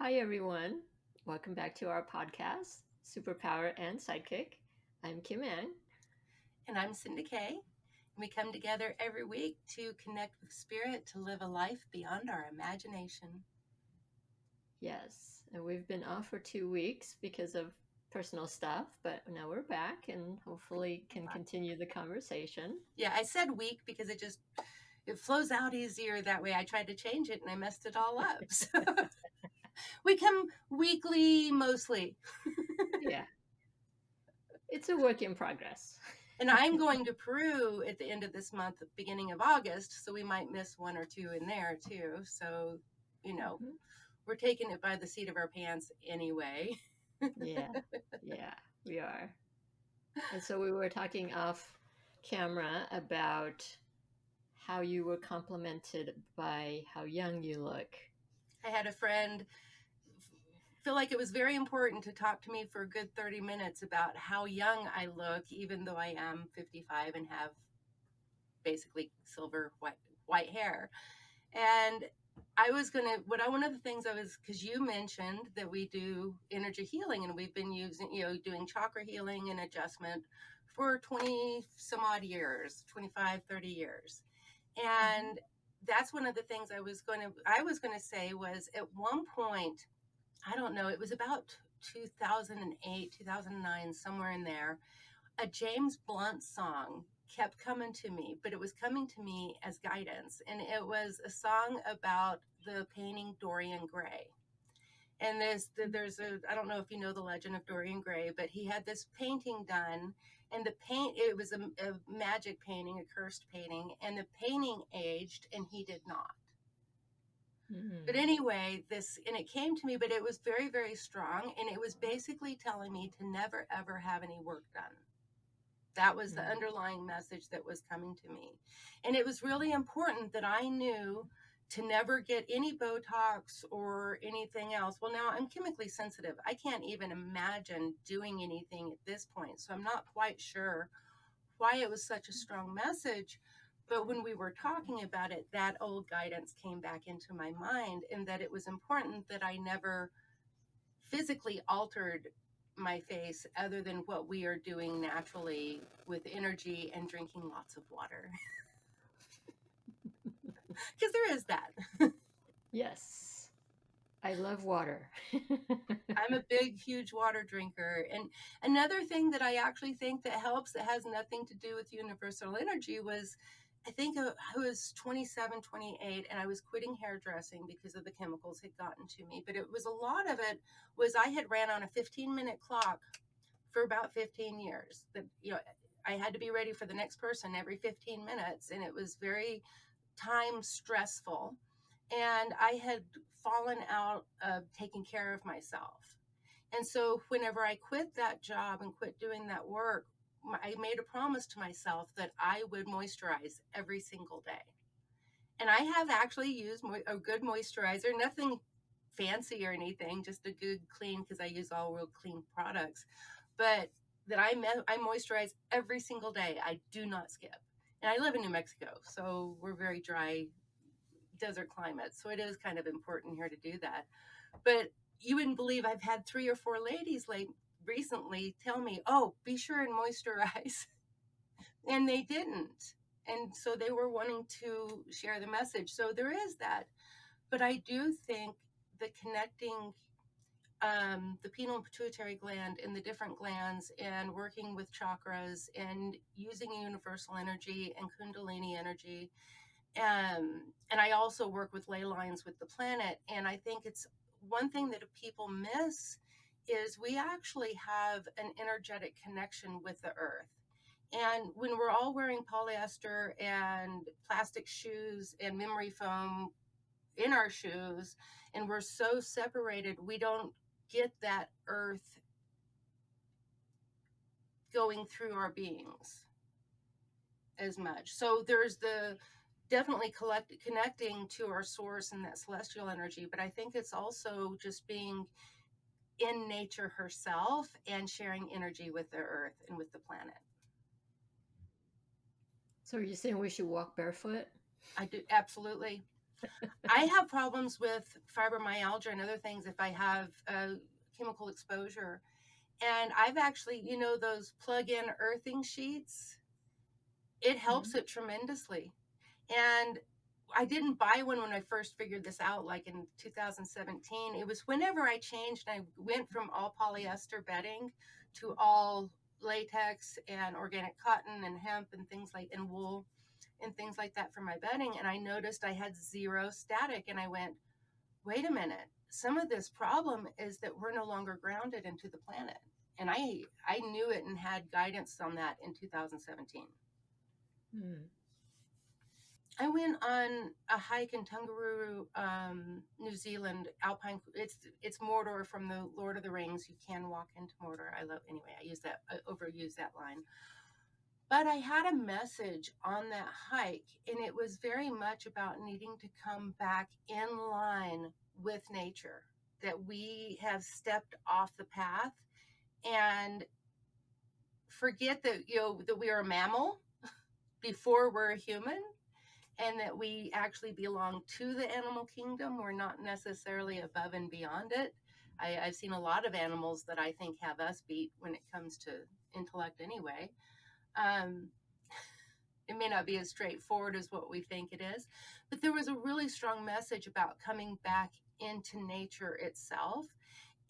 Hi, everyone. Welcome back to our podcast, Superpower and Sidekick. I'm Kim Ann. And I'm Cindy Kay. And we come together every week to connect with spirit to live a life beyond our imagination. Yes, and we've been off for 2 weeks because of personal stuff, but now we're back and hopefully can continue the conversation. Yeah, I said week because it flows out easier that way. I tried to change it and I messed it all up. So we come weekly mostly. Yeah, it's a work in progress. And I'm going to Peru at the end of this month, beginning of August, so we might miss one or two in there too. So, you know, Mhm. we're taking it by the seat of our pants anyway. Yeah, yeah, we are. And so we were talking off camera about how you were complimented by how young you look. I had a friend feel like it was very important to talk to me for a good 30 minutes about how young I look, even though I am 55 and have basically silver white hair. And I was going to, one of the things I was, because you mentioned that we do energy healing and we've been using, doing chakra healing and adjustment for 20 some odd years, 25, 30 years. Mhm. And that's one of the things I was going to say was at one point, I don't know, it was about 2008, 2009, somewhere in there. A James Blunt song kept coming to me, but it was coming to me as guidance. And it was a song about the painting Dorian Gray. And I don't know if you know the legend of Dorian Gray, but he had this painting done, and it was a magic painting, a cursed painting, and the painting aged, and he did not. But Mhm. anyway, and it came to me, but it was very, very strong. And it was basically telling me to never, ever have any work done. That was the Mhm. underlying message that was coming to me. And it was really important that I knew to never get any Botox or anything else. Well, now I'm chemically sensitive. I can't even imagine doing anything at this point. So I'm not quite sure why it was such a strong message. But when we were talking about it, that old guidance came back into my mind, and that it was important that I never physically altered my face other than what we are doing naturally with energy and drinking lots of water. Because there is that. Yes, I love water. I'm a big, huge water drinker. And another thing that I actually think that helps that has nothing to do with universal energy was I think I was 27, 28, and I was quitting hairdressing because of the chemicals had gotten to me. But it was a lot of it was I had ran on a 15-minute clock for about 15 years. That I had to be ready for the next person every 15 minutes, and it was very time stressful. And I had fallen out of taking care of myself. And so whenever I quit that job and quit doing that work, I made a promise to myself that I would moisturize every single day. And I have actually used a good moisturizer, nothing fancy or anything, just a good clean, because I use all real clean products. But I moisturize every single day. I do not skip. And I live in New Mexico, so we're very dry desert climate. So it is kind of important here to do that. But you wouldn't believe I've had 3 or 4 ladies recently tell me, "Oh, be sure and moisturize." And they didn't. And so they were wanting to share the message. So there is that. But I do think that connecting the pineal and pituitary gland and the different glands and working with chakras and using universal energy and kundalini energy. And I also work with ley lines with the planet. And I think it's one thing that people miss is we actually have an energetic connection with the earth. And when we're all wearing polyester and plastic shoes and memory foam in our shoes, and we're so separated, we don't get that earth going through our beings as much. So there's the definitely connecting to our source and that celestial energy, but I think it's also just being in nature herself and sharing energy with the earth and with the planet. So are you saying we should walk barefoot? I do, absolutely. I have problems with fibromyalgia and other things if I have chemical exposure. And I've actually, those plug-in earthing sheets, it helps Mhm. it tremendously. And I didn't buy one when I first figured this out, like in 2017. It was whenever I changed and I went from all polyester bedding to all latex and organic cotton and hemp and things like, and wool and things like that for my bedding. And I noticed I had zero static. And I went, wait a minute, some of this problem is that we're no longer grounded into the planet. And I knew it and had guidance on that in 2017. Hmm. I went on a hike in Tungaroo, New Zealand, alpine. It's Mordor from the Lord of the Rings. You can walk into Mordor. I love. Anyway, I overuse that line. But I had a message on that hike, and it was very much about needing to come back in line with nature. That we have stepped off the path and forget that that we are a mammal before we're a human, and that we actually belong to the animal kingdom. We're not necessarily above and beyond it. I've seen a lot of animals that I think have us beat when it comes to intellect anyway. Um, it may not be as straightforward as what we think it is, but there was a really strong message about coming back into nature itself.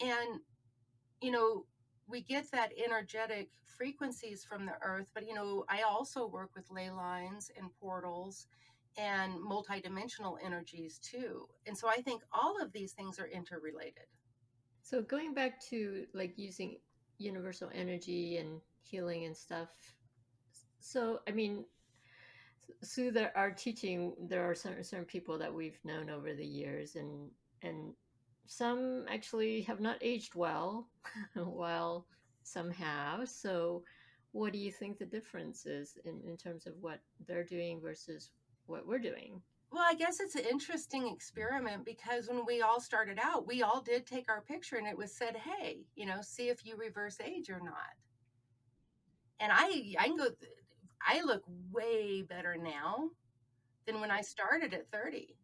And, you know, we get that energetic frequencies from the earth, but I also work with ley lines and portals and multidimensional energies too. And so I think all of these things are interrelated. So going back to like using universal energy and healing and stuff. So I mean, through our teaching, there are certain people that we've known over the years, and some actually have not aged well, while some have. So, what do you think the difference is in terms of what they're doing versus what we're doing? Well, I guess it's an interesting experiment because when we all started out, we all did take our picture and it was said, hey, see if you reverse age or not. And I can go, I look way better now than when I started at 30.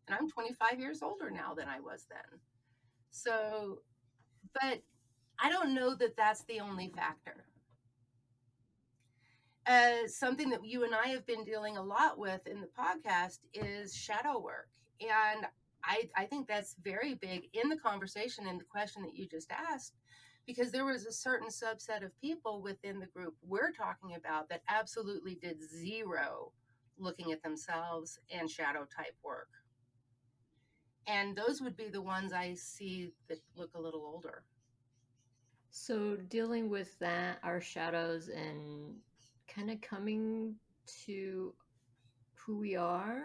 And I'm 25 years older now than I was then. So, but I don't know that that's the only factor. Something that you and I have been dealing a lot with in the podcast is shadow work. And I think that's very big in the conversation and the question that you just asked, because there was a certain subset of people within the group we're talking about that absolutely did zero looking at themselves and shadow type work. And those would be the ones I see that look a little older. So, dealing with that, our shadows, and kind of coming to who we are,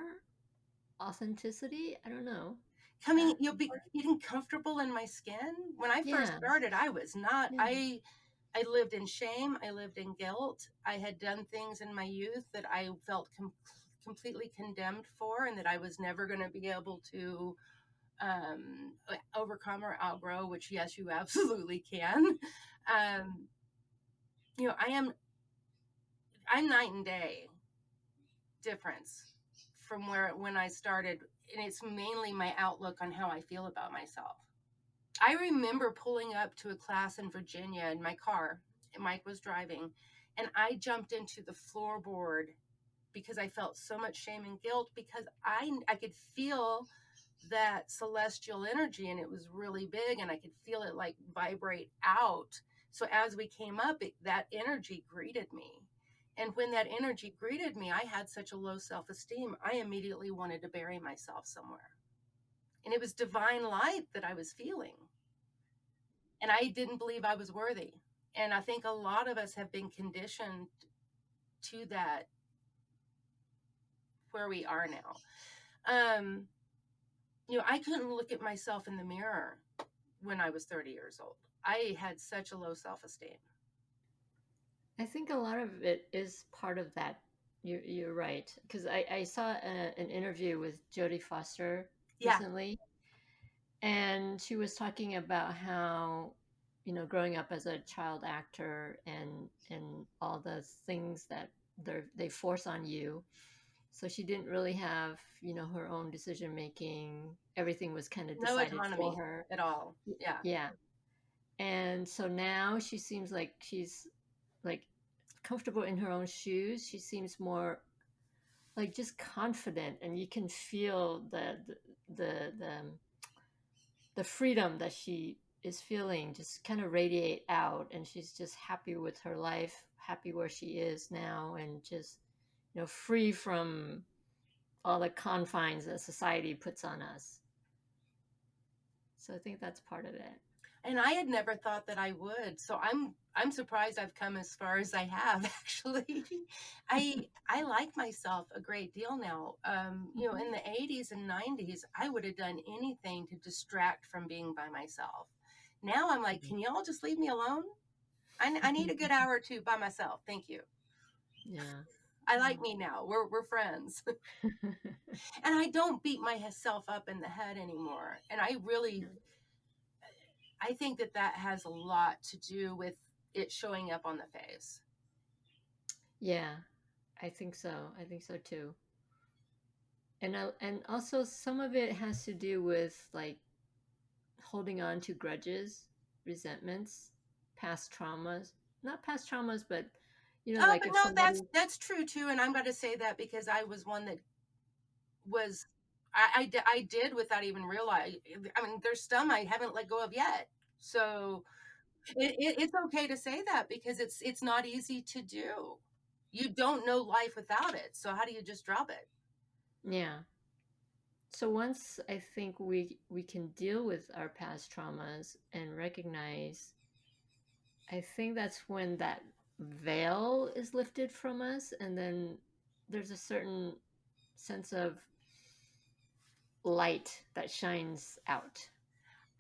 authenticity. I don't know. Coming, That be getting comfortable in my skin. When I first Yeah, started, I was not. yeah. I lived in shame. I lived in guilt. I had done things in my youth that I felt completely condemned for, and that I was never going to be able to overcome or outgrow. Which, yes, you absolutely can. Um, I'm night and day difference from where when I started, and it's mainly my outlook on how I feel about myself. I remember pulling up to a class in Virginia in my car, and Mike was driving, and I jumped into the floorboard because I felt so much shame and guilt because I could feel that celestial energy, and it was really big, and I could feel it like vibrate out. So as we came up, that energy greeted me. And when that energy greeted me, I had such a low self-esteem. I immediately wanted to bury myself somewhere. And it was divine light that I was feeling. And I didn't believe I was worthy. And I think a lot of us have been conditioned to that where we are now. Um, I couldn't look at myself in the mirror when I was 30 years old. I had such a low self esteem. I think a lot of it is part of that. You're right. Because I saw an interview with Jodie Foster Yeah. recently, and she was talking about how, growing up as a child actor and all the things that they force on you. So she didn't really have, her own decision making. Everything was kind of No decided for autonomy her. at all. Yeah. Yeah. And so now she seems like she's like comfortable in her own shoes. She seems more like just confident, and you can feel the freedom that she is feeling just kind of radiate out, and she's just happy with her life, happy where she is now, and just free from all the confines that society puts on us. So I think that's part of it. And I had never thought that I would. So I'm surprised I've come as far as I have actually. I like myself a great deal now. In Mhm. the 80s and 90s, I would have done anything to distract from being by myself. Now I'm like, can y'all just leave me alone? I need a good hour or two by myself. Thank you. Yeah. I like me now. We're friends. And I don't beat myself up in the head anymore. And I think that that has a lot to do with it showing up on the face. Yeah, I think so. I think so too. And also some of it has to do with like holding on to grudges, resentments, past traumas. Not past traumas, but Oh, like but if no, somebody. that's true too. And I'm going to say that because I was one that was I did without even realize. I mean, there's some I haven't let go of yet. So it's okay to say that because it's not easy to do. You don't know life without it. So how do you just drop it? Yeah. So once I think we can deal with our past traumas and recognize, I think that's when that veil is lifted from us, and then there's a certain sense of light that shines out.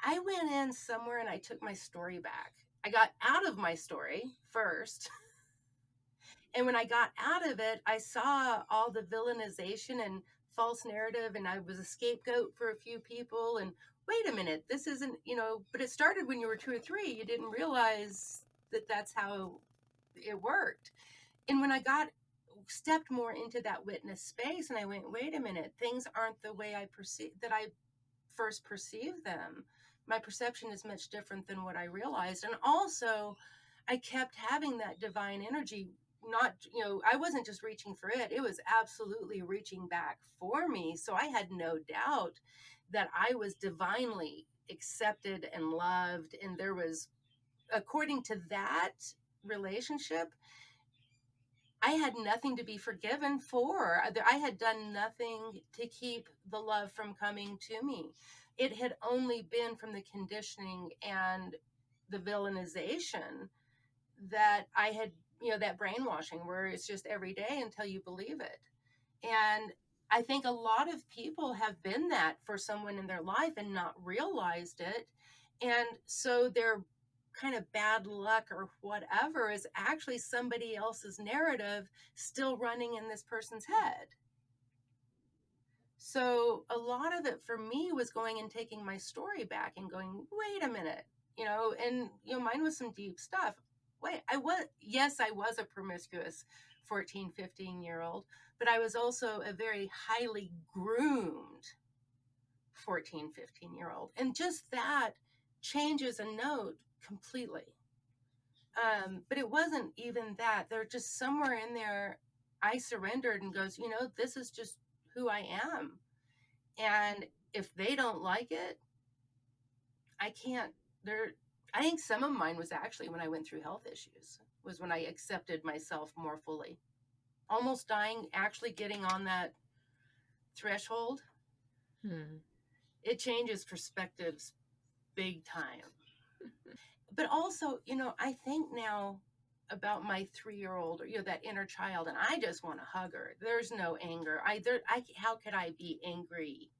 I went in somewhere and I took my story back. I got out of my story first. And when I got out of it, I saw all the villainization and false narrative, and I was a scapegoat for a few people. And wait a minute, this isn't, but it started when you were 2 or 3. You didn't realize that that's how it worked. And when I got stepped more into that witness space, and I went, wait a minute, things aren't the way I first perceived them. My perception is much different than what I realized. And also, I kept having that divine energy. Not, I wasn't just reaching for it, it was absolutely reaching back for me. So I had no doubt that I was divinely accepted and loved. And there was, according to that relationship, I had nothing to be forgiven for. I had done nothing to keep the love from coming to me. It had only been from the conditioning and the villainization that I had, that brainwashing where it's just every day until you believe it. And I think a lot of people have been that for someone in their life and not realized it. And so their kind of bad luck or whatever is actually somebody else's narrative still running in this person's head. So a lot of it for me was going and taking my story back and going, wait a minute, and mine was some deep stuff. Wait, yes, I was a promiscuous 14, 15-year-old, but I was also a very highly groomed 14, 15-year-old. And just that changes a note completely. But it wasn't even that. They're just somewhere in there. I surrendered and goes, this is just who I am. And if they don't like it, I can't. There, I think some of mine was actually when I went through health issues, was when I accepted myself more fully. Almost dying, actually getting on that threshold, Hmm. it changes perspectives big time. But also, I think now about my 3-year-old, or that inner child, and I just want to hug her. There's no anger. How could I be angry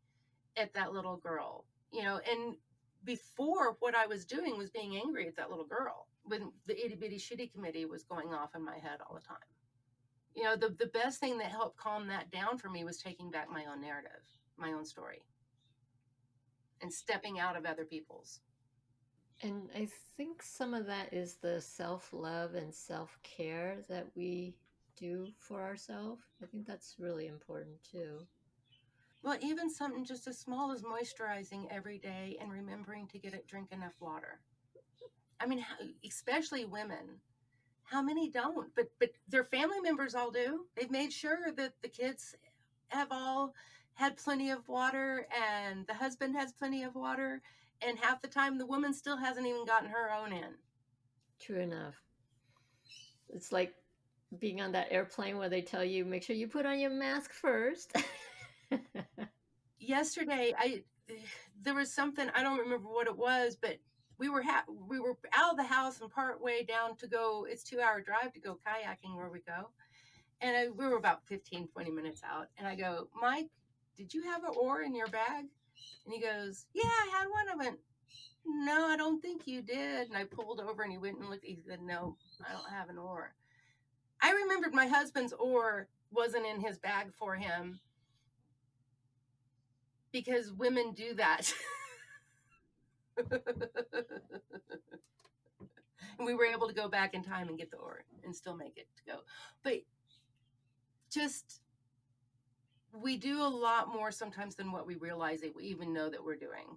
at that little girl? And before, what I was doing was being angry at that little girl when the itty bitty shitty committee was going off in my head all the time. The best thing that helped calm that down for me was taking back my own narrative, my own story, and stepping out of other people's. And I think some of that is the self love and self care that we do for ourselves. I think that's really important too. Well, even something just as small as moisturizing every day and remembering to drink enough water. I mean, especially women. How many don't? But their family members all do. They've made sure that the kids have all had plenty of water and the husband has plenty of water, and half the time the woman still hasn't even gotten her own in. True enough. It's like being on that airplane where they tell you make sure you put on your mask first. Yesterday, I there was something, I don't remember what it was, but we were out of the house and part way down to go. It's 2 hour drive to go kayaking where we go, and we were about 15, 20 minutes out, and I go, Mike, did you have an oar in your bag? And he goes, yeah, I had one. I went, no, I don't think you did. And I pulled over and he went and looked. He said, no, I don't have an oar. I remembered my husband's oar wasn't in his bag for him because women do that. And we were able to go back in time and get the oar and still make it to go. But just, we do a lot more sometimes than what we realize that we even know that we're doing.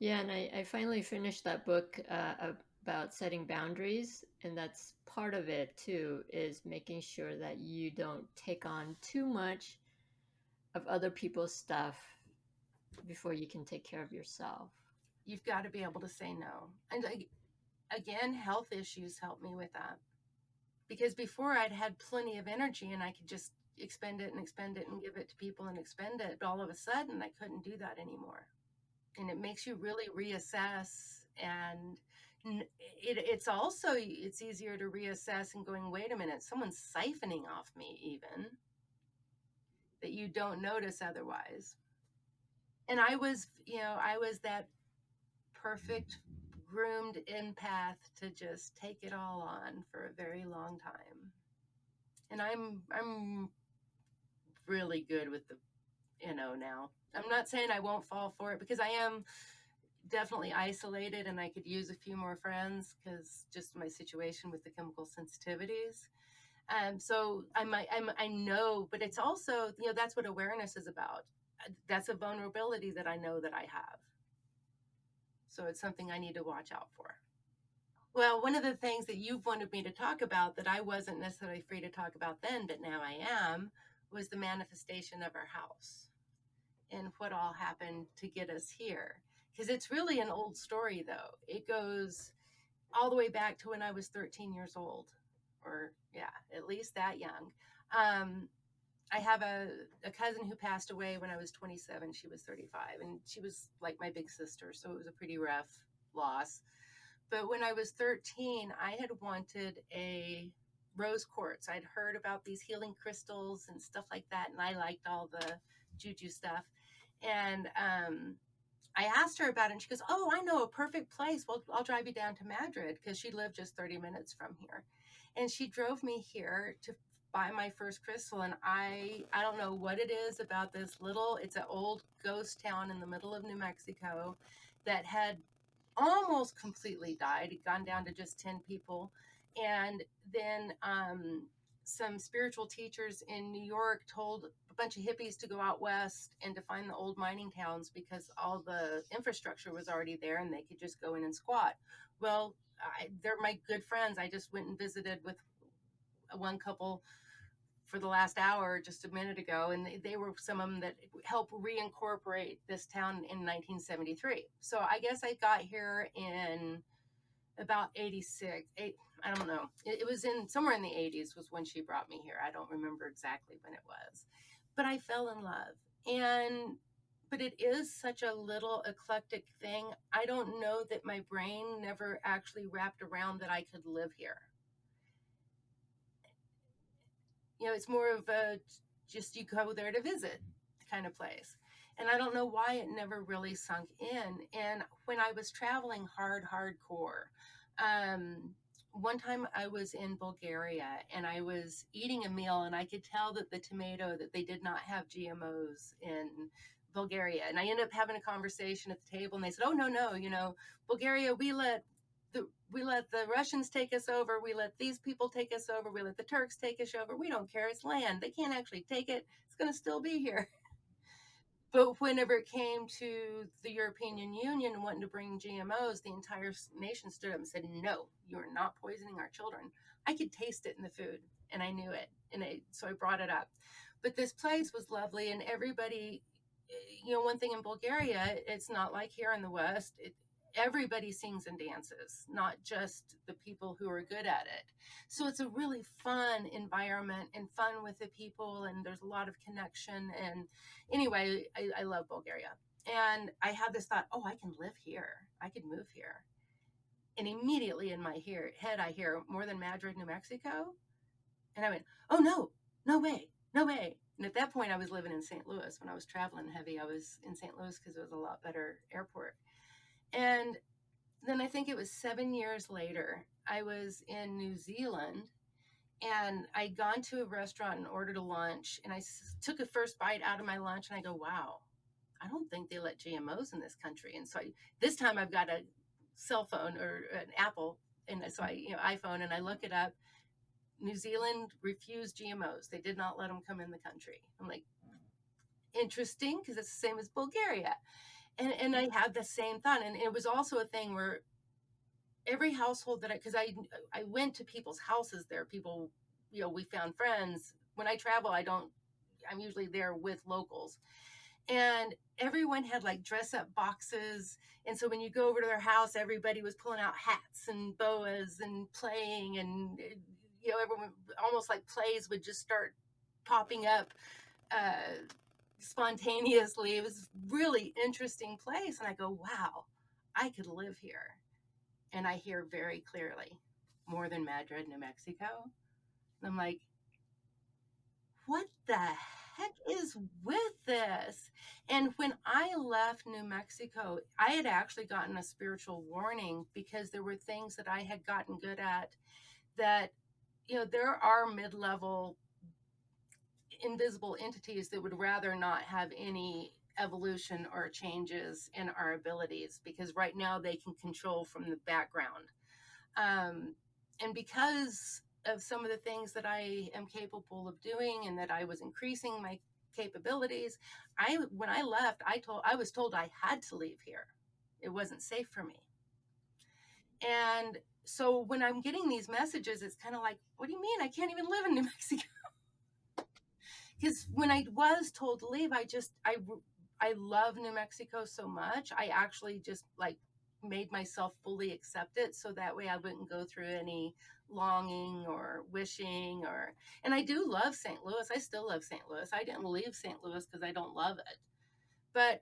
Yeah, and I finally finished that book about setting boundaries, and that's part of it too, is making sure that you don't take on too much of other people's stuff before you can take care of yourself. You've got to be able to say no. And again, health issues help me with that. Because before I'd had plenty of energy and I could just expend it and give it to people and expend it. But all of a sudden, I couldn't do that anymore. And it makes you really reassess. And it's easier to reassess and going, wait a minute, someone's siphoning off me even that you don't notice otherwise. And I was that perfect groomed empath to just take it all on for a very long time. And I'm really good with the now. I'm not saying I won't fall for it because I am definitely isolated and I could use a few more friends because just my situation with the chemical sensitivities. So I know, but it's also, that's what awareness is about. That's a vulnerability that I know that I have. So it's something I need to watch out for. Well, one of the things that you've wanted me to talk about that I wasn't necessarily free to talk about then, but now I am, was the manifestation of our house and what all happened to get us here. Because it's really an old story, though. It goes all the way back to when I was 13 years old, or yeah, at least that young. I have a cousin who passed away when I was 27. She was 35, and she was like my big sister, so it was a pretty rough loss. But when I was 13, I had wanted a rose quartz. I'd heard about these healing crystals and stuff like that, and I liked all the juju stuff. And I asked her about it, and she goes, oh, I know a perfect place. Well, I'll drive you down to Madrid, because she lived just 30 minutes from here. And she drove me here to buy my first crystal. And I don't know what it is about this it's an old ghost town in the middle of New Mexico that had almost completely died. It gone down to just 10 people. And then some spiritual teachers in New York told a bunch of hippies to go out west and to find the old mining towns because all the infrastructure was already there and they could just go in and squat. Well, they're my good friends. I just went and visited with one couple for the last hour just a minute ago, and they were some of them that helped reincorporate this town in 1973. So I guess I got here in about 86. I don't know. It was in somewhere in the 80s was when she brought me here. I don't remember exactly when it was, but I fell in love. But it is such a little eclectic thing. I don't know that my brain never actually wrapped around that I could live here. It's more of a just you go there to visit kind of place. And I don't know why it never really sunk in. And when I was traveling hardcore, one time I was in Bulgaria and I was eating a meal and I could tell that that they did not have GMOs in Bulgaria. And I ended up having a conversation at the table and they said, oh, no, Bulgaria, we let we let the Russians take us over. We let these people take us over. We let the Turks take us over. We don't care. It's land. They can't actually take it. It's going to still be here. But whenever it came to the European Union wanting to bring GMOs, the entire nation stood up and said, no, you are not poisoning our children. I could taste it in the food, and I knew it. So I brought it up. But this place was lovely, and everybody, one thing in Bulgaria, it's not like here in the West. Everybody sings and dances, not just the people who are good at it. So it's a really fun environment and fun with the people, and there's a lot of connection. And anyway, I love Bulgaria. And I had this thought, oh, I can live here. I could move here. And immediately in my head, I hear more than Madrid, New Mexico. And I went, oh, no, no way, no way. And at that point, I was living in St. Louis. When I was traveling heavy, I was in St. Louis because it was a lot better airport. And then I think it was 7 years later, I was in New Zealand, and I'd gone to a restaurant and ordered a lunch, and I took a first bite out of my lunch, and I go, wow, I don't think they let GMOs in this country. And so this time I've got a cell phone or an Apple, and so iPhone, and I look it up. New Zealand refused GMOs. They did not let them come in the country. I'm like, interesting, because it's the same as Bulgaria. And I had the same thought. And it was also a thing where every household because I went to people's houses there. People, we found friends. When I travel, I'm usually there with locals. And everyone had like dress up boxes. And so when you go over to their house, everybody was pulling out hats and boas and playing. And, everyone, almost like plays would just start popping up spontaneously. It was a really interesting place. And I go, wow, I could live here. And I hear very clearly, more than Madrid, New Mexico. And I'm like, what the heck is with this? And when I left New Mexico, I had actually gotten a spiritual warning, because there were things that I had gotten good at that, there are mid-level invisible entities that would rather not have any evolution or changes in our abilities, because right now they can control from the background. And because of some of the things that I am capable of doing, and that I was increasing my capabilities, when I left, I was told I had to leave here. It wasn't safe for me. And so when I'm getting these messages, it's kind of like, what do you mean? I can't even live in New Mexico. Because when I was told to leave, I love New Mexico so much. I actually just like made myself fully accept it, so that way I wouldn't go through any longing or wishing. And I do love St. Louis. I still love St. Louis. I didn't leave St. Louis because I don't love it. But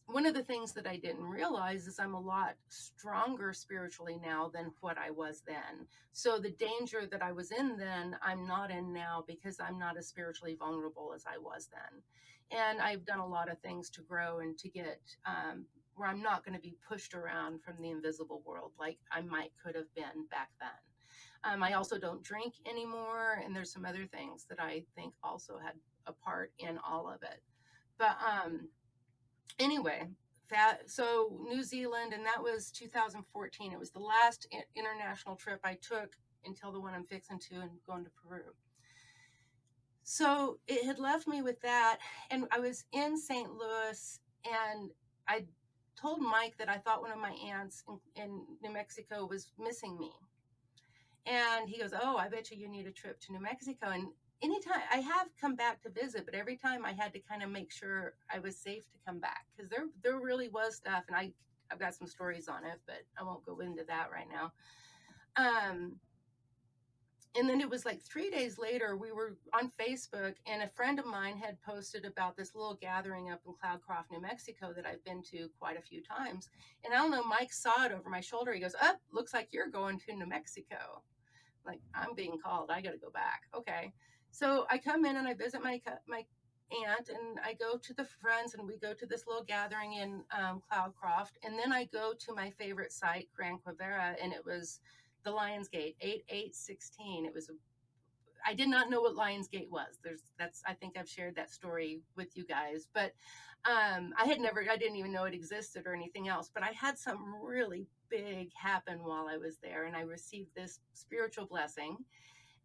one of the things that I didn't realize is I'm a lot stronger spiritually now than what I was then. So the danger that I was in then, I'm not in now, because I'm not as spiritually vulnerable as I was then. And I've done a lot of things to grow and to get where I'm not going to be pushed around from the invisible world like I could have been back then. I also don't drink anymore, and there's some other things that I think also had a part in all of it. But anyway, so New Zealand, and that was 2014. It was the last international trip I took until the one I'm fixing to and going to Peru. So it had left me with that, and I was in St. Louis, and I told Mike that I thought one of my aunts in New Mexico was missing me. And he goes, oh, I bet you need a trip to New Mexico. And anytime I have come back to visit, but every time I had to kind of make sure I was safe to come back, because there really was stuff, and I've got some stories on it, but I won't go into that right now. And then it was like 3 days later, we were on Facebook, and a friend of mine had posted about this little gathering up in Cloudcroft, New Mexico, that I've been to quite a few times. And I don't know, Mike saw it over my shoulder. He goes, oh, looks like you're going to New Mexico. Like, I'm being called. I got to go back. Okay. So I come in and I visit my aunt, and I go to the friends, and we go to this little gathering in Cloudcroft. And then I go to my favorite site, Gran Quivira, and it was the Lions Gate, 8816. It was I did not know what Lionsgate was. I think I've shared that story with you guys, but I didn't even know it existed or anything else, but I had something really big happen while I was there, and I received this spiritual blessing.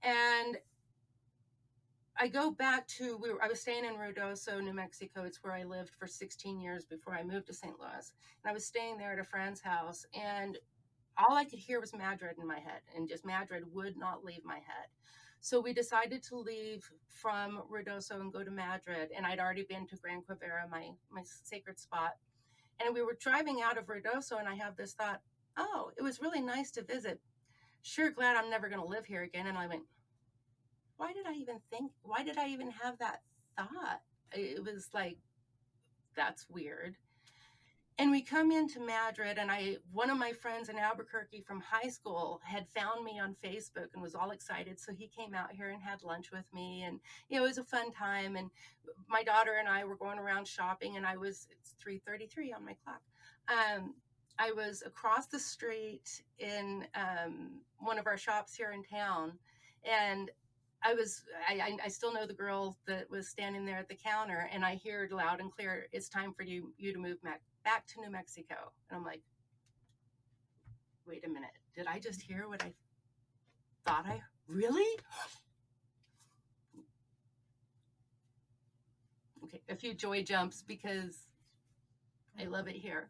And I go back to, I was staying in Ruidoso, New Mexico. It's where I lived for 16 years before I moved to St. Louis. And I was staying there at a friend's house, and all I could hear was Madrid in my head, and just Madrid would not leave my head. So we decided to leave from Ruidoso and go to Madrid. And I'd already been to Gran Quivira, my sacred spot. And we were driving out of Ruidoso, and I have this thought, oh, it was really nice to visit. Sure glad I'm never going to live here again. And I went, why did I even have that thought? It was like, that's weird. And we come into Madrid, and one of my friends in Albuquerque from high school had found me on Facebook and was all excited. So he came out here and had lunch with me, and it was a fun time. And my daughter and I were going around shopping, and it's 3:33 on my clock. I was across the street in one of our shops here in town, and I still know the girl that was standing there at the counter, and I hear loud and clear, it's time for you to move back to New Mexico. And I'm like, wait a minute, did I just hear what I thought I really? Okay, a few joy jumps because I love it here.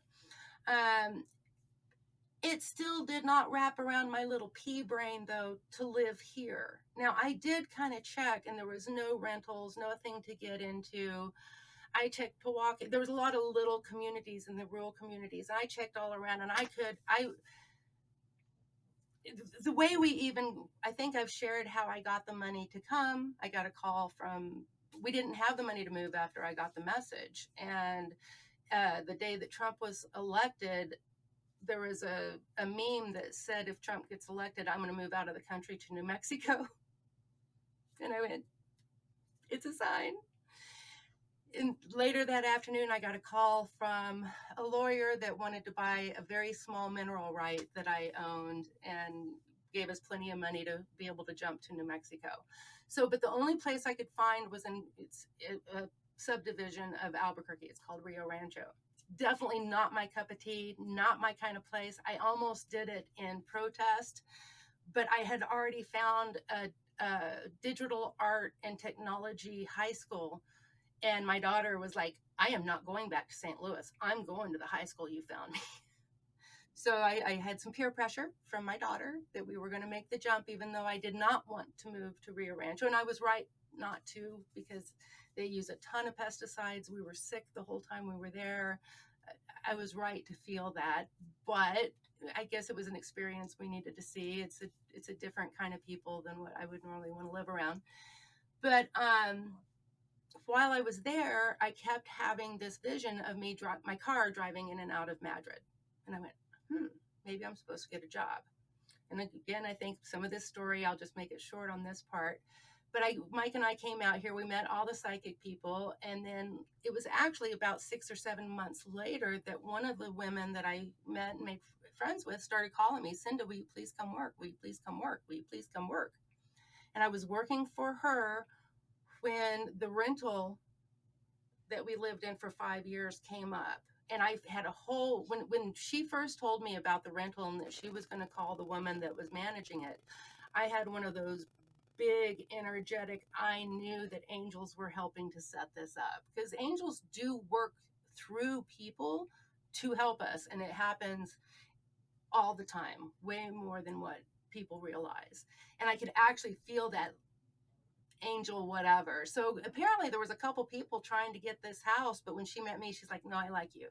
It still did not wrap around my little pea brain, though, to live here. Now, I did kind of check, and there was no rentals, nothing to get into. I checked Pewaukee. There was a lot of little communities in the rural communities. I checked all around, and the way I think I've shared how I got the money to come. I got a call we didn't have the money to move after I got the message. And the day that Trump was elected, there was a meme that said, if Trump gets elected, I'm going to move out of the country to New Mexico. And I went, it's a sign. And later that afternoon, I got a call from a lawyer that wanted to buy a very small mineral right that I owned, and gave us plenty of money to be able to jump to New Mexico. So, but the only place I could find was it's a subdivision of Albuquerque. It's called Rio Rancho. Definitely not my cup of tea, not my kind of place. I almost did it in protest, but I had already found a digital art and technology high school. And my daughter was like, I am not going back to St. Louis. I'm going to the high school you found me. So I had some peer pressure from my daughter that we were going to make the jump, even though I did not want to move to Rio Rancho. And I was right not to, because they use a ton of pesticides. We were sick the whole time we were there. I was right to feel that, but I guess it was an experience we needed to see. It's a different kind of people than what I would normally want to live around. But while I was there, I kept having this vision of my car driving in and out of Madrid. And I went, maybe I'm supposed to get a job. And again, I think some of this story, I'll just make it short on this part. But Mike and I came out here, we met all the psychic people. And then it was actually about 6 or 7 months later that one of the women that I met and made friends with started calling me, Cinda, will you please come work? Will you please come work? Will you please come work? And I was working for her when the rental that we lived in for 5 years came up. And I had when she first told me about the rental and that she was going to call the woman that was managing it, I had one of those big, energetic, I knew that angels were helping to set this up, because angels do work through people to help us. And it happens all the time, way more than what people realize. And I could actually feel that angel whatever. So apparently there was a couple people trying to get this house, but when she met me, she's like, no, I like you.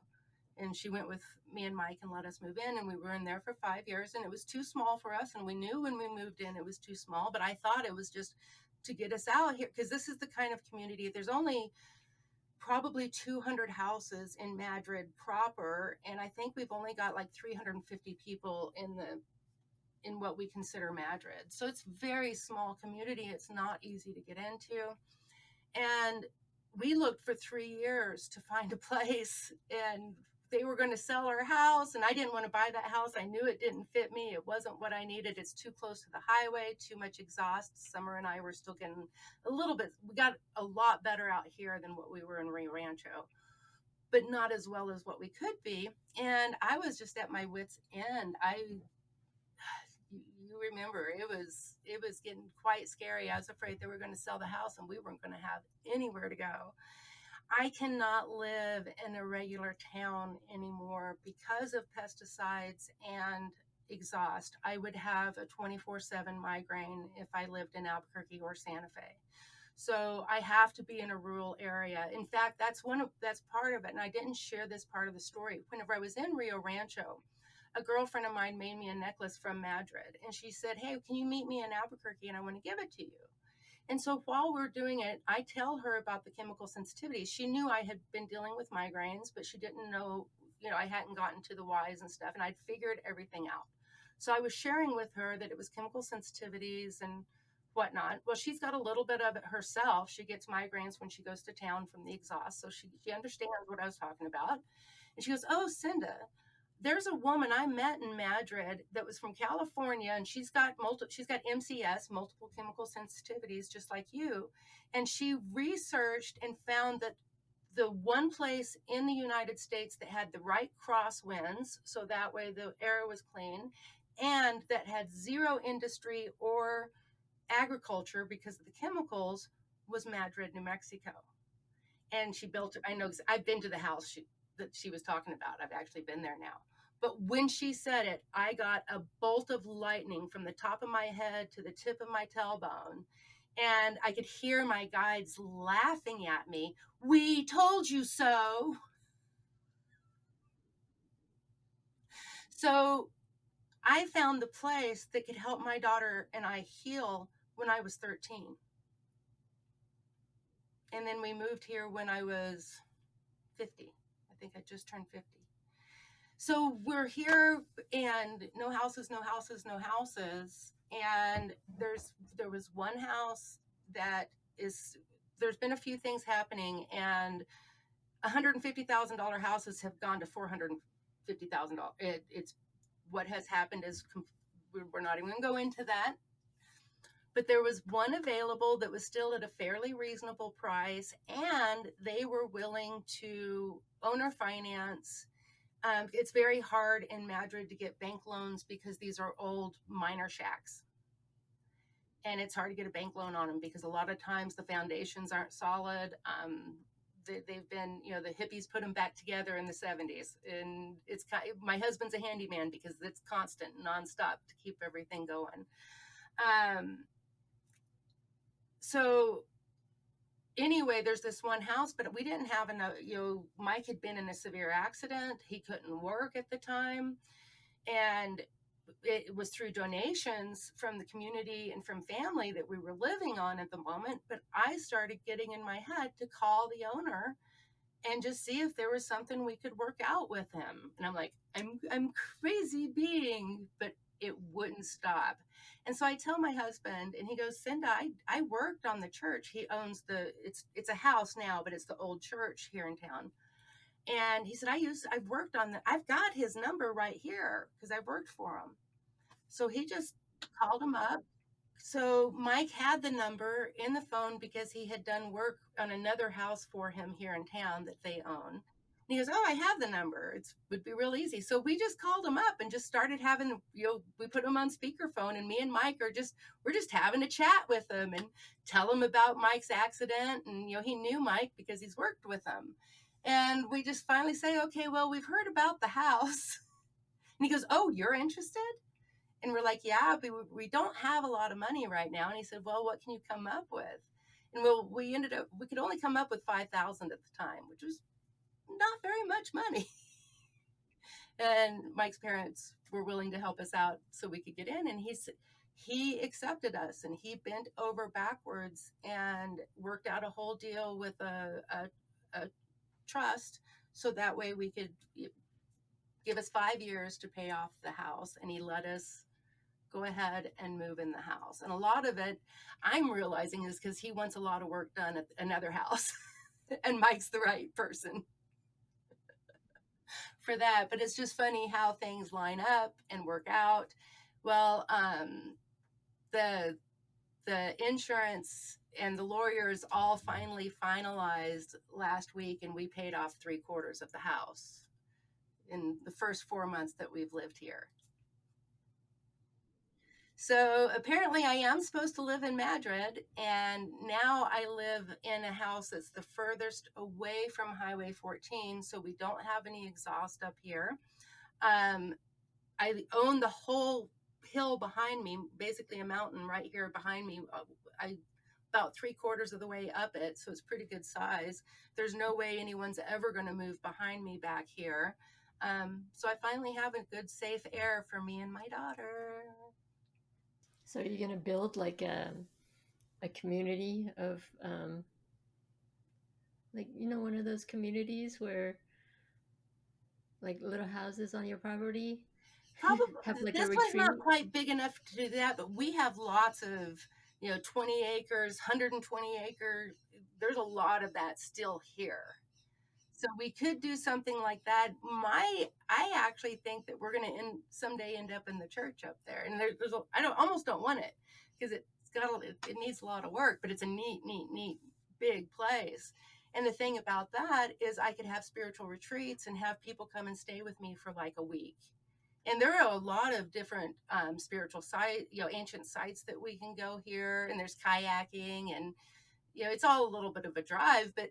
And she went with me and Mike and let us move in, and we were in there for 5 years, and it was too small for us. And we knew when we moved in, it was too small, but I thought it was just to get us out here, because this is the kind of community, there's only probably 200 houses in Madrid proper. And I think we've only got like 350 people in what we consider Madrid. So it's very small community. It's not easy to get into. And we looked for 3 years to find a place, and they were going to sell our house, and I didn't want to buy that house. I knew it didn't fit me. It wasn't what I needed. It's too close to the highway, too much exhaust. Summer and I were still getting a little bit, we got a lot better out here than what we were in Rio Rancho, but not as well as what we could be. And I was just at my wit's end. You remember, it was getting quite scary. I was afraid they were going to sell the house and we weren't going to have anywhere to go. I cannot live in a regular town anymore because of pesticides and exhaust. I would have a 24/7 migraine if I lived in Albuquerque or Santa Fe. So I have to be in a rural area. In fact, that's part of it. And I didn't share this part of the story. Whenever I was in Rio Rancho, a girlfriend of mine made me a necklace from Madrid, and she said, "Hey, can you meet me in Albuquerque? And I want to give it to you." And so while we're doing it, I tell her about the chemical sensitivity. She knew I had been dealing with migraines, but she didn't know, I hadn't gotten to the whys and stuff, and I'd figured everything out. So I was sharing with her that it was chemical sensitivities and whatnot. Well, she's got a little bit of it herself. She gets migraines when she goes to town from the exhaust. So she understands what I was talking about. And she goes, "Oh, Cinda, there's a woman I met in Madrid that was from California, and she's got MCS, multiple chemical sensitivities, just like you. And she researched and found that the one place in the United States that had the right crosswinds, so that way the air was clean, and that had zero industry or agriculture because of the chemicals, was Madrid, New Mexico." And she built it. I know, I've been to the house that she was talking about. I've actually been there now. But when she said it, I got a bolt of lightning from the top of my head to the tip of my tailbone. And I could hear my guides laughing at me. "We told you so." So I found the place that could help my daughter and I heal when I was 13. And then we moved here when I was 50. I think I just turned 50. So we're here, and no houses, no houses, no houses. And there was one house that is, there's been a few things happening, and $150,000 houses have gone to $450,000. It's what has happened is, we're not even going to go into that. But there was one available that was still at a fairly reasonable price, and they were willing to owner finance. It's very hard in Madrid to get bank loans because these are old miner shacks. And it's hard to get a bank loan on them because a lot of times the foundations aren't solid. They've been, the hippies put them back together in the 70s. And my husband's a handyman because it's constant, nonstop to keep everything going. So anyway, there's this one house, but we didn't have enough. Mike had been in a severe accident. He couldn't work at the time. And it was through donations from the community and from family that we were living on at the moment. But I started getting in my head to call the owner and just see if there was something we could work out with him. And I'm like, I'm crazy being, but it wouldn't stop. And so I tell my husband, and he goes, "Cinda, I worked on the church." He owns it's a house now, but it's the old church here in town. And he said, I've worked on I've got his number right here because I've worked for him. So he just called him up. So Mike had the number in the phone because he had done work on another house for him here in town that they own. And he goes, "Oh, I have the number. It would be real easy." So we just called him up and just started having, we put him on speakerphone, and me and Mike we're just having a chat with him and tell him about Mike's accident. And, he knew Mike because he's worked with him. And we just finally say, "Okay, well, we've heard about the house." And he goes, "Oh, you're interested?" And we're like, "Yeah, but we don't have a lot of money right now." And he said, "Well, what can you come up with?" And we could only come up with 5,000 at the time, which was not very much money. And Mike's parents were willing to help us out so we could get in. And he accepted us, and he bent over backwards and worked out a whole deal with a trust. So that way we could give us 5 years to pay off the house. And he let us go ahead and move in the house. And a lot of it, I'm realizing, is because he wants a lot of work done at another house. And Mike's the right person for that. But it's just funny how things line up and work out. Well, the insurance and the lawyers all finally finalized last week, and we paid off 3/4 of the house in the first 4 months that we've lived here. So apparently, I am supposed to live in Madrid, and now I live in a house that's the furthest away from Highway 14, so we don't have any exhaust up here. Um, I own the whole hill behind me, basically a mountain right here behind me. I about 3/4 of the way up it, so it's pretty good size. There's no way anyone's ever going to move behind me back here. So I finally have a good, safe air for me and my daughter. So you're going to build like a community of, like, one of those communities where like little houses on your property Probably have like a this one's not retreat. quite big enough to do that, but we have lots of, 20 acres, 120 acres. There's a lot of that still here. So we could do something like that. I actually think that we're going to someday end up in the church up there. And I almost don't want it because it needs a lot of work, but it's a neat big place. And the thing about that is I could have spiritual retreats and have people come and stay with me for like a week. And there are a lot of different spiritual sites, ancient sites that we can go here. And there's kayaking, and it's all a little bit of a drive, but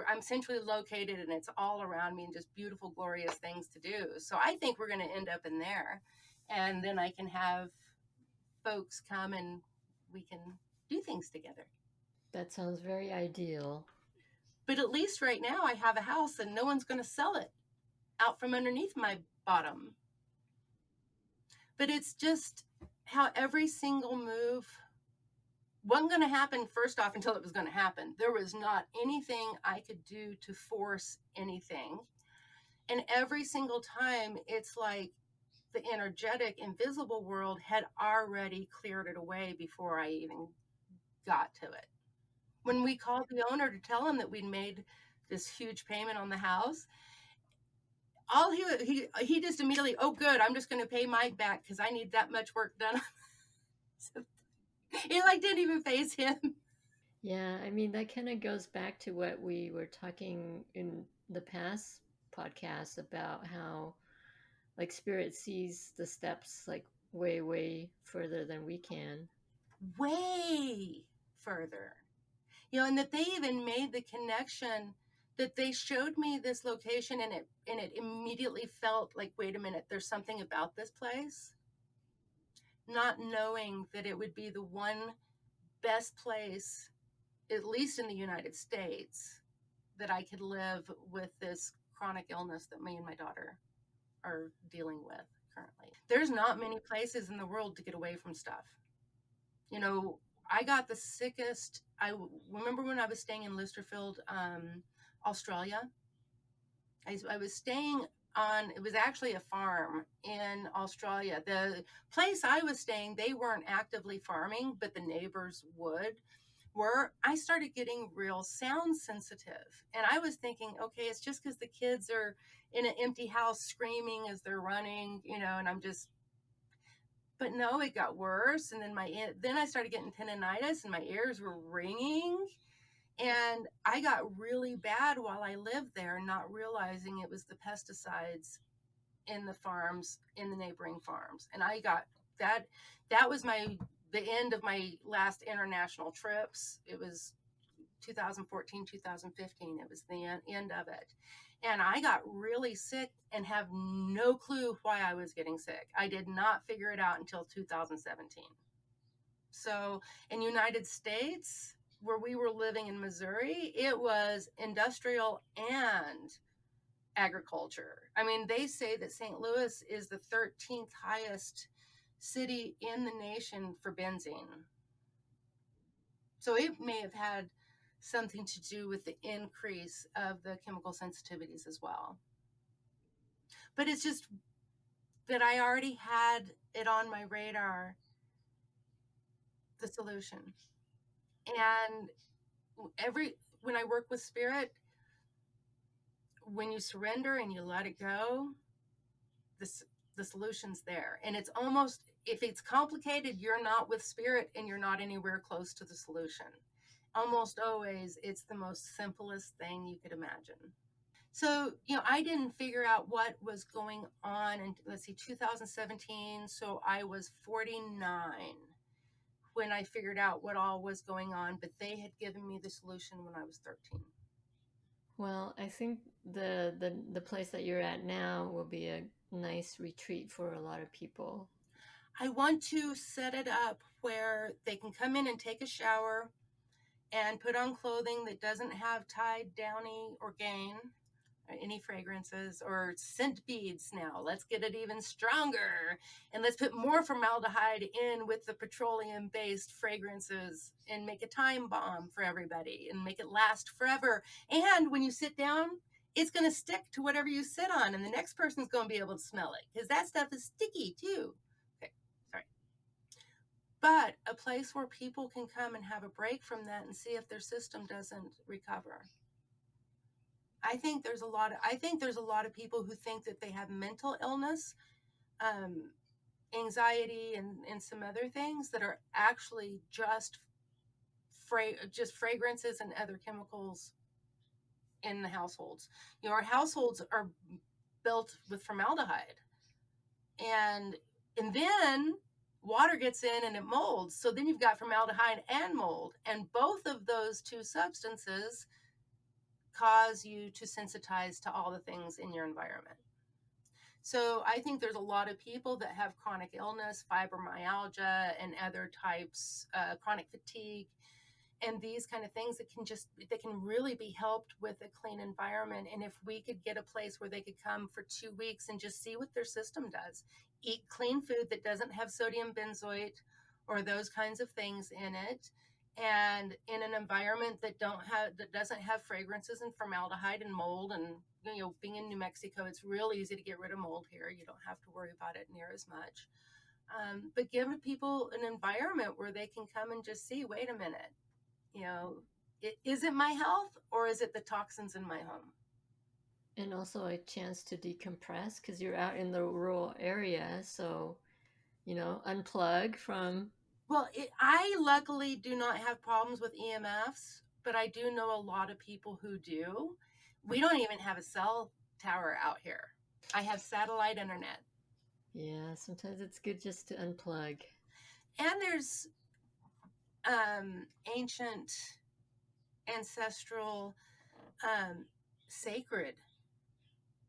I'm centrally located and it's all around me and just beautiful, glorious things to do. So I think we're going to end up in there, and then I can have folks come and we can do things together. That sounds very ideal. But at least right now I have a house and no one's going to sell it out from underneath my bottom. But it's just how every single move wasn't going to happen first off until it was going to happen. There was not anything I could do to force anything. And every single time, it's like the energetic, invisible world had already cleared it away before I even got to it. When we called the owner to tell him that we'd made this huge payment on the house, all he just immediately, oh, good, I'm just going to pay Mike back because I need that much work done. So it like didn't even phase him. Yeah, I mean, that kind of goes back to what we were talking in the past podcast about how like spirit sees the steps like way, way further than we can. Way further. And that they even made the connection that they showed me this location, and it immediately felt like, wait a minute, there's something about this place, not knowing that it would be the one best place, at least in the United States, that I could live with this chronic illness that me and my daughter are dealing with currently. There's not many places in the world to get away from stuff. I got the sickest. I remember when I was staying in Lysterfield, Australia. I was staying on, it was actually a farm in Australia. The place I was staying, they weren't actively farming, but the neighbors I started getting real sound sensitive. And I was thinking, okay, it's just because the kids are in an empty house screaming as they're running, and but no, it got worse. And then I started getting tinnitus and my ears were ringing. And I got really bad while I lived there, not realizing it was the pesticides in the farms, in the neighboring farms. And I got that. That was the end of my last international trips. It was 2014, 2015. It was the end of it. And I got really sick and have no clue why I was getting sick. I did not figure it out until 2017. So in United States, where we were living in Missouri, it was industrial and agriculture. I mean, they say that St. Louis is the 13th highest city in the nation for benzene. So it may have had something to do with the increase of the chemical sensitivities as well. But it's just that I already had it on my radar, the solution. And when I work with spirit, when you surrender and you let it go, this the solution's there. And it's almost, if it's complicated, you're not with spirit and you're not anywhere close to the solution. Almost always it's the most simplest thing you could imagine. So, I didn't figure out what was going on in, let's see, 2017. So I was 49 when I figured out what all was going on, but they had given me the solution when I was 13. Well, I think the place that you're at now will be a nice retreat for a lot of people. I want to set it up where they can come in and take a shower and put on clothing that doesn't have Tide, Downy, or Gain, or any fragrances, or scent beads now. Let's get it even stronger. And let's put more formaldehyde in with the petroleum-based fragrances and make a time bomb for everybody and make it last forever. And when you sit down, it's going to stick to whatever you sit on, and the next person's going to be able to smell it because that stuff is sticky too. Okay, sorry. But a place where people can come and have a break from that and see if their system doesn't recover. I think there's a lot of people who think that they have mental illness, um, anxiety, and some other things that are actually just fragrances and other chemicals in the households. Our households are built with formaldehyde, and then water gets in and it molds. So then you've got formaldehyde and mold, and both of those two substances cause you to sensitize to all the things in your environment. So I think there's a lot of people that have chronic illness, fibromyalgia, and other types, chronic fatigue, and these kind of things that can really be helped with a clean environment. And if we could get a place where they could come for 2 weeks and just see what their system does, eat clean food that doesn't have sodium benzoate or those kinds of things in it, and in an environment that doesn't have fragrances and formaldehyde and mold. And being in New Mexico, it's real easy to get rid of mold here. You don't have to worry about it near as much. But give people an environment where they can come and just see, wait a minute, is it my health or is it the toxins in my home? And also a chance to decompress because you're out in the rural area. So, unplug from. Well, I luckily do not have problems with EMFs, but I do know a lot of people who do. We don't even have a cell tower out here. I have satellite internet. Yeah, sometimes it's good just to unplug. And there's ancient, ancestral, sacred,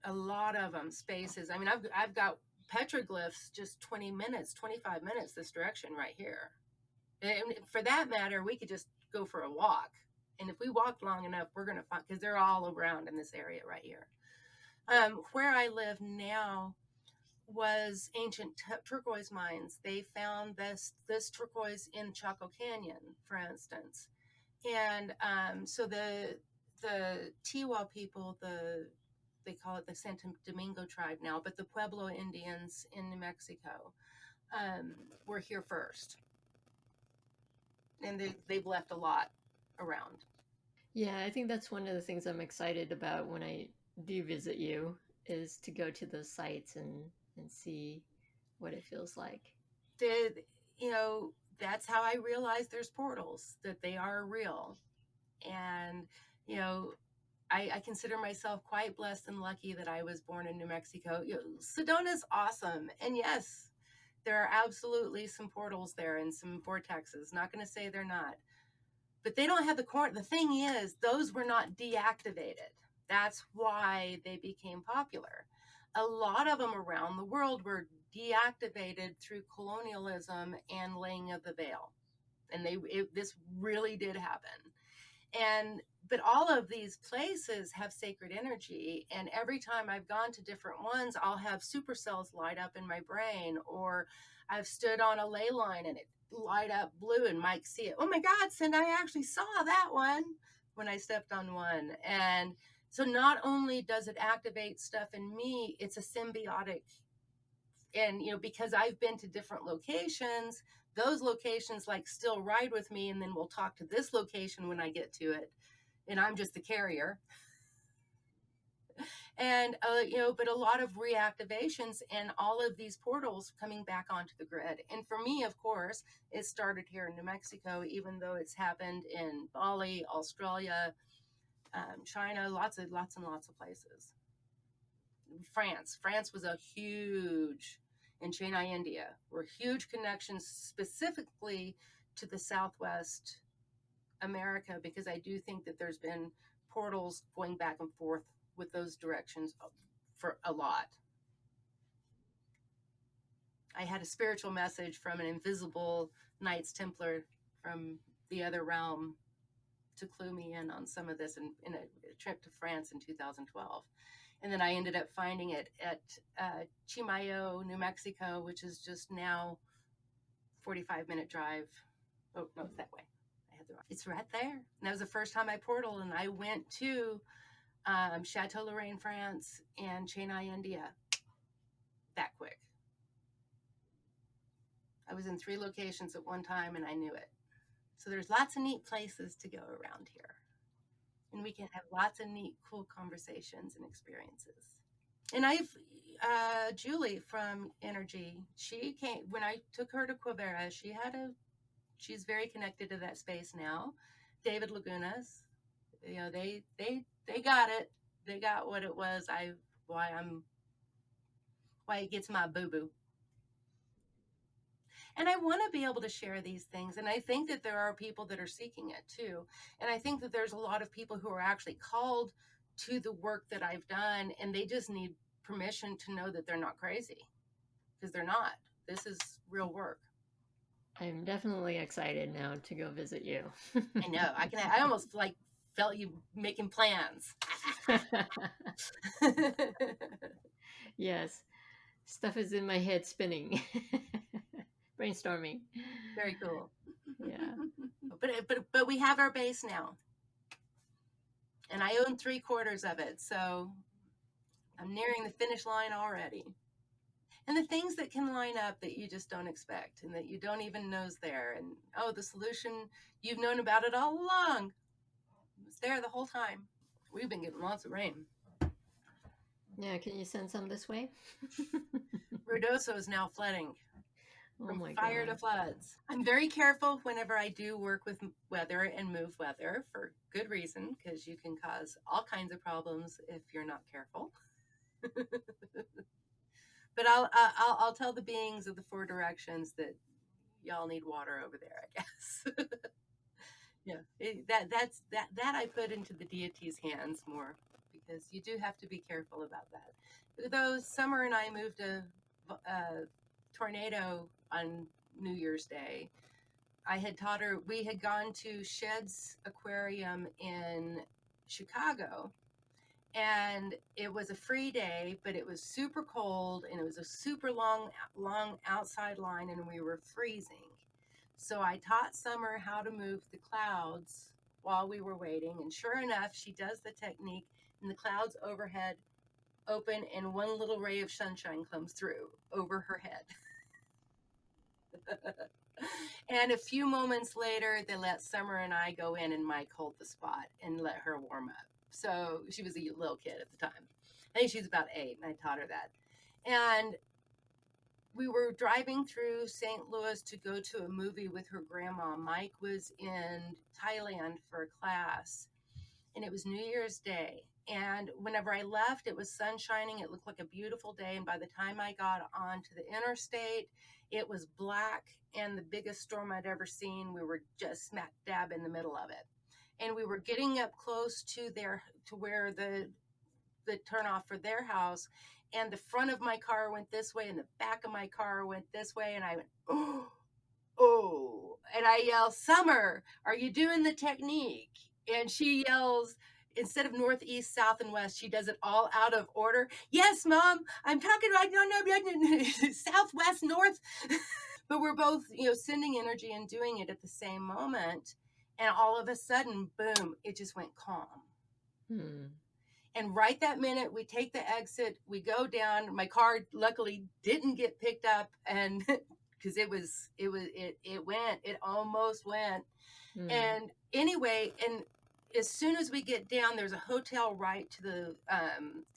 a lot of them spaces. I mean, I've got petroglyphs just 20 minutes, 25 minutes this direction right here. And for that matter, we could just go for a walk. And if we walk long enough, we're going to find, because they're all around in this area right here. Where I live now was ancient turquoise mines. They found this turquoise in Chaco Canyon, for instance. And so the Tiwa people, they call it the Santo Domingo tribe now, but the Pueblo Indians in New Mexico were here first. And they've left a lot around. Yeah, I think that's one of the things I'm excited about when I do visit you is to go to those sites and see what it feels like. That's how I realized there's portals, that they are real. And, I consider myself quite blessed and lucky that I was born in New Mexico. Sedona's awesome. And yes, there are absolutely some portals there and some vortexes. Not going to say they're not. But they don't have the thing is, those were not deactivated. That's why they became popular. A lot of them around the world were deactivated through colonialism and laying of the veil. And this really did happen. But all of these places have sacred energy. And every time I've gone to different ones, I'll have supercells light up in my brain, or I've stood on a ley line and it light up blue and Mike see it. Oh my God, Cindy, I actually saw that one when I stepped on one. And so not only does it activate stuff in me, it's a symbiotic. And, because I've been to different locations, those locations still ride with me. And then we'll talk to this location when I get to it. And I'm just the carrier. And, but a lot of reactivations and all of these portals coming back onto the grid. And for me, of course, it started here in New Mexico, even though it's happened in Bali, Australia, China, lots and lots of places. France was a huge, and Chennai, India, were huge connections specifically to the Southwest America, because I do think that there's been portals going back and forth with those directions for a lot. I had a spiritual message from an invisible Knights Templar from the other realm to clue me in on some of this in a trip to France in 2012. And then I ended up finding it at Chimayo, New Mexico, which is just now 45-minute drive. Oh, no, it's that way. It's right there. And that was the first time I portaled, and I went to Chateau Lorraine, France, and Chennai, India that quick. I was in 3 locations at one time, and I knew it. So there's lots of neat places to go around here. And we can have lots of neat, cool conversations and experiences. And Julie from Energy, she came, when I took her to Quivera, she's very connected to that space now. David Lagunas, they got it. They got what it was. Why it gets my boo-boo. And I want to be able to share these things. And I think that there are people that are seeking it too. And I think that there's a lot of people who are actually called to the work that I've done, and they just need permission to know that they're not crazy, because they're not. This is real work. I'm definitely excited now to go visit you. I know. I almost felt you making plans. Yes. Stuff is in my head spinning. Brainstorming. Very cool. Yeah. But we have our base now. And I own 3/4 of it. So I'm nearing the finish line already. And the things that can line up that you just don't expect and that you don't even know is there. And the solution, you've known about it all along. It's there the whole time. We've been getting lots of rain. Yeah, can you send some this way? Ruidoso is now flooding. From fire God. to floods. I'm very careful whenever I do work with weather and move weather, for good reason, because you can cause all kinds of problems if you're not careful. But I'll tell the beings of the 4 directions that y'all need water over there, I guess. Yeah, that I put into the deity's hands more, because you do have to be careful about that. Though Summer and I moved a tornado on New Year's Day, I had taught her, we had gone to Shed's Aquarium in Chicago, and it was a free day, but it was super cold, and it was a super long outside line, and we were freezing. So I taught Summer how to move the clouds while we were waiting, and sure enough, she does the technique, and the clouds overhead open, and one little ray of sunshine comes through over her head. And a few moments later, they let Summer and I go in, and Mike hold the spot and let her warm up. So she was a little kid at the time. I think she was about 8, and I taught her that. And we were driving through St. Louis to go to a movie with her grandma. Mike was in Thailand for a class, and it was New Year's Day. And whenever I left, it was sun shining. It looked like a beautiful day. And by the time I got onto the interstate, it was black and the biggest storm I'd ever seen. We were just smack dab in the middle of it. And we were getting up close to where the turnoff for their house. And the front of my car went this way, and the back of my car went this way. And I went, oh. And I yell, Summer, are you doing the technique? And she yells, instead of north, east, south, and west, she does it all out of order. Yes, Mom, I'm talking about southwest, north. But we're both, sending energy and doing it at the same moment. And all of a sudden, boom, it just went calm. And right that minute, we take the exit, we go down. My car luckily didn't get picked up, and because it almost went. And anyway, and as soon as we get down, there's a hotel right to the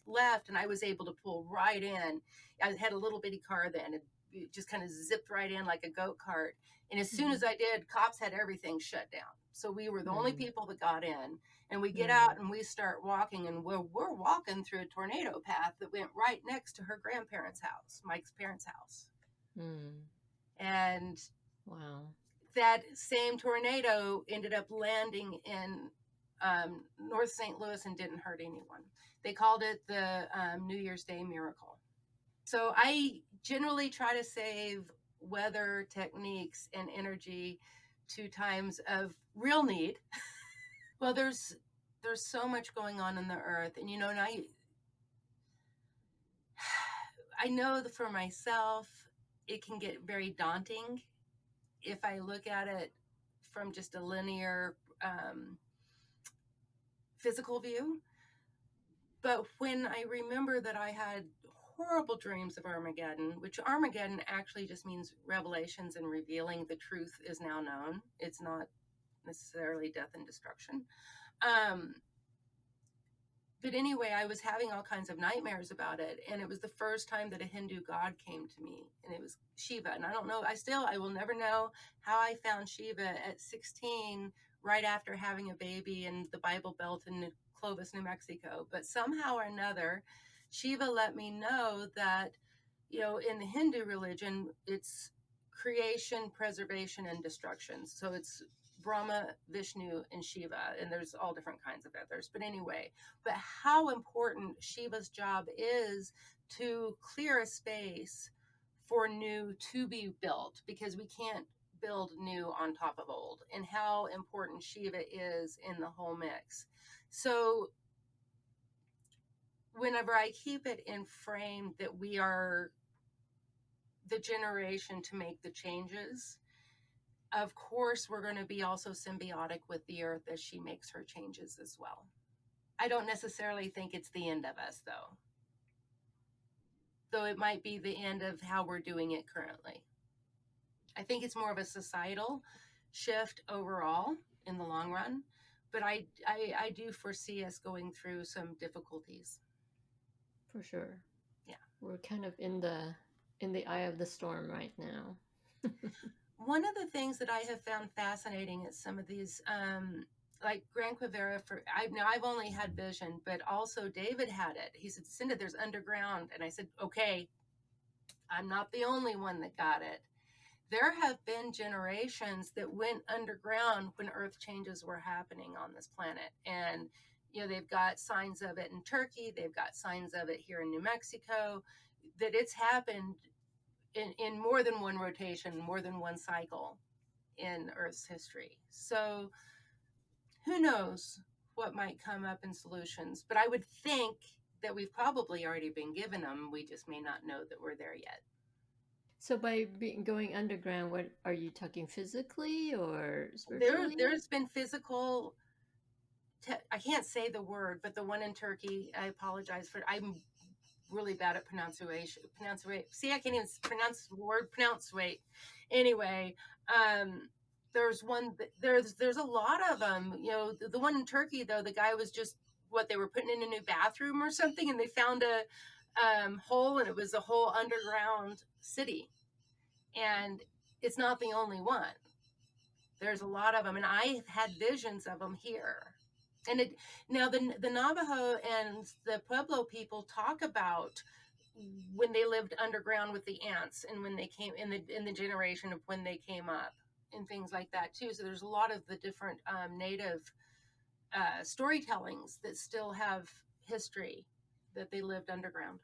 left, and I was able to pull right in. I had a little bitty car then. It just kind of zipped right in like a goat cart. And as soon as I did, cops had everything shut down. So we were the only people that got in. And we get out and we start walking, and we're walking through a tornado path that went right next to her grandparents' house, Mike's parents' house. And Wow. that same tornado ended up landing in North St. Louis and didn't hurt anyone. They called it the New Year's Day miracle. So I generally try to save weather techniques and energy to times of real need. Well, there's so much going on in the earth, and and I know that for myself, it can get very daunting if I look at it from just a linear physical view. But when I remember that I had horrible dreams of Armageddon, which Armageddon actually just means revelations and revealing the truth is now known. It's not necessarily death and destruction. But anyway, I was having all kinds of nightmares about it. And it was the first time that a Hindu god came to me, and it was Shiva. And I don't know, I will never know how I found Shiva at 16, right after having a baby in the Bible Belt in Clovis, New Mexico. But somehow or another, Shiva let me know that, in the Hindu religion, it's creation, preservation, and destruction. So it's Brahma, Vishnu, and Shiva, and there's all different kinds of others. But anyway, but how important Shiva's job is to clear a space for new to be built, because we can't build new on top of old, and how important Shiva is in the whole mix. So whenever I keep it in frame that we are the generation to make the changes, of course, we're going to be also symbiotic with the earth as she makes her changes as well. I don't necessarily think it's the end of us, though it might be the end of how we're doing it currently. I think it's more of a societal shift overall in the long run, but I do foresee us going through some difficulties. For sure. Yeah. We're kind of in the eye of the storm right now. One of the things that I have found fascinating is some of these, like Gran Quivera. I've only had vision, but also David had it. He said, "Cinda, there's underground," and I said, "Okay, I'm not the only one that got it." There have been generations that went underground when Earth changes were happening on this planet, and they've got signs of it in Turkey. They've got signs of it here in New Mexico. That it's happened in more than one rotation, more than one cycle in Earth's history. So who knows what might come up in solutions, but I would think that we've probably already been given them. We just may not know that we're there yet. So by going underground, what are you talking, physically or spiritually? There's been physical, I can't say the word, but the one in Turkey, I apologize for, I'm really bad at pronunciation. See, I can't even pronounce the word pronunciate. Anyway, there's one. There's a lot of them. The one in Turkey, though, the guy was just what they were putting in a new bathroom or something, and they found a hole, and it was a whole underground city. And it's not the only one. There's a lot of them, and I've had visions of them here. And now the Navajo and the Pueblo people talk about when they lived underground with the ants, and when they came in the generation of when they came up, and things like that too. So there's a lot of the different native storytellings that still have history, that they lived underground.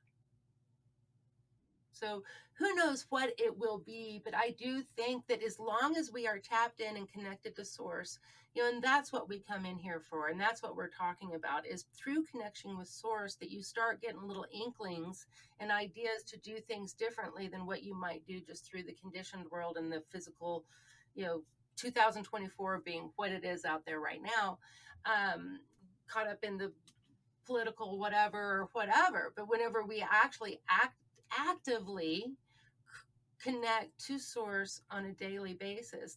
So who knows what it will be, but I do think that as long as we are tapped in and connected to source, and that's what we come in here for, and that's what we're talking about, is through connection with source that you start getting little inklings and ideas to do things differently than what you might do just through the conditioned world and the physical, 2024 being what it is out there right now, caught up in the political whatever. But whenever we actually actively connect to source on a daily basis,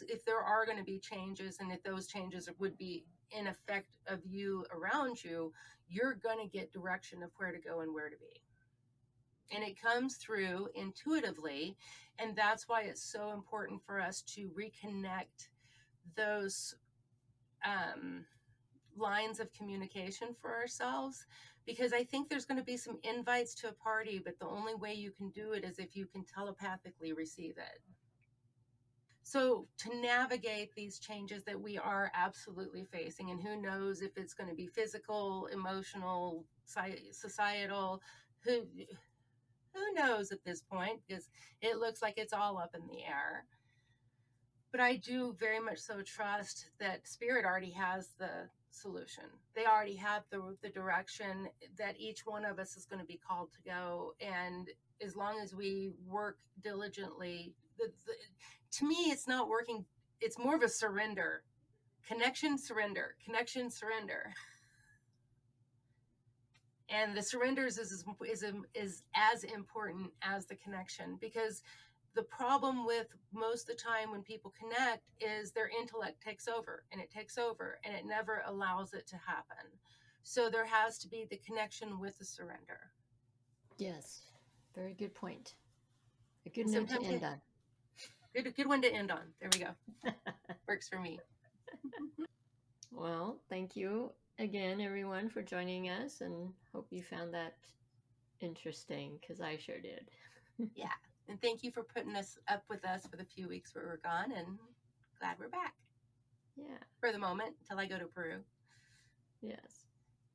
if there are going to be changes, and if those changes would be in effect of you around you, you're going to get direction of where to go and where to be. And it comes through intuitively. And that's why it's so important for us to reconnect those lines of communication for ourselves, because I think there's going to be some invites to a party, but the only way you can do it is if you can telepathically receive it. So to navigate these changes that we are absolutely facing, and who knows if it's going to be physical, emotional, societal, who knows at this point, because it looks like it's all up in the air. But I do very much so trust that spirit already has the solution. They already have the direction that each one of us is going to be called to go. And as long as we work diligently, to me, it's not working. It's more of a surrender, connection, surrender, connection, surrender. And the surrenders is as important as the connection, because the problem with most of the time when people connect is their intellect takes over and it takes over and it never allows it to happen. So there has to be the connection with the surrender. Yes, very good point. A good And note to sometimes end on. good one to end on. There we go. Works for me. Well, thank you again, everyone, for joining us, and hope you found that interesting, because I sure did. Yeah. And thank you for putting us up with us for the few weeks we were gone, and glad we're back. Yeah. For the moment, until I go to Peru. Yes.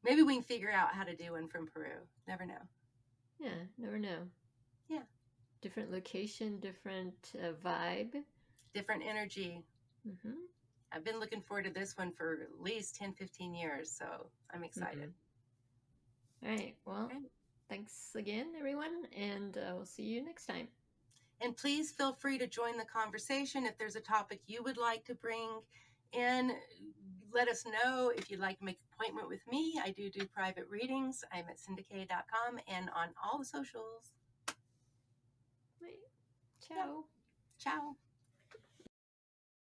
Maybe we can figure out how to do one from Peru. Never know. Yeah, never know. Yeah. Different location, different vibe. Different energy. Mm-hmm. I've been looking forward to this one for at least 10, 15 years, so I'm excited. Mm-hmm. All right. Well, thanks again, everyone, and we'll see you next time. And please feel free to join the conversation if there's a topic you would like to bring in. Let us know if you'd like to make an appointment with me. I do private readings. I'm at syndicate.com and on all the socials. Right. Ciao. Yep. Ciao.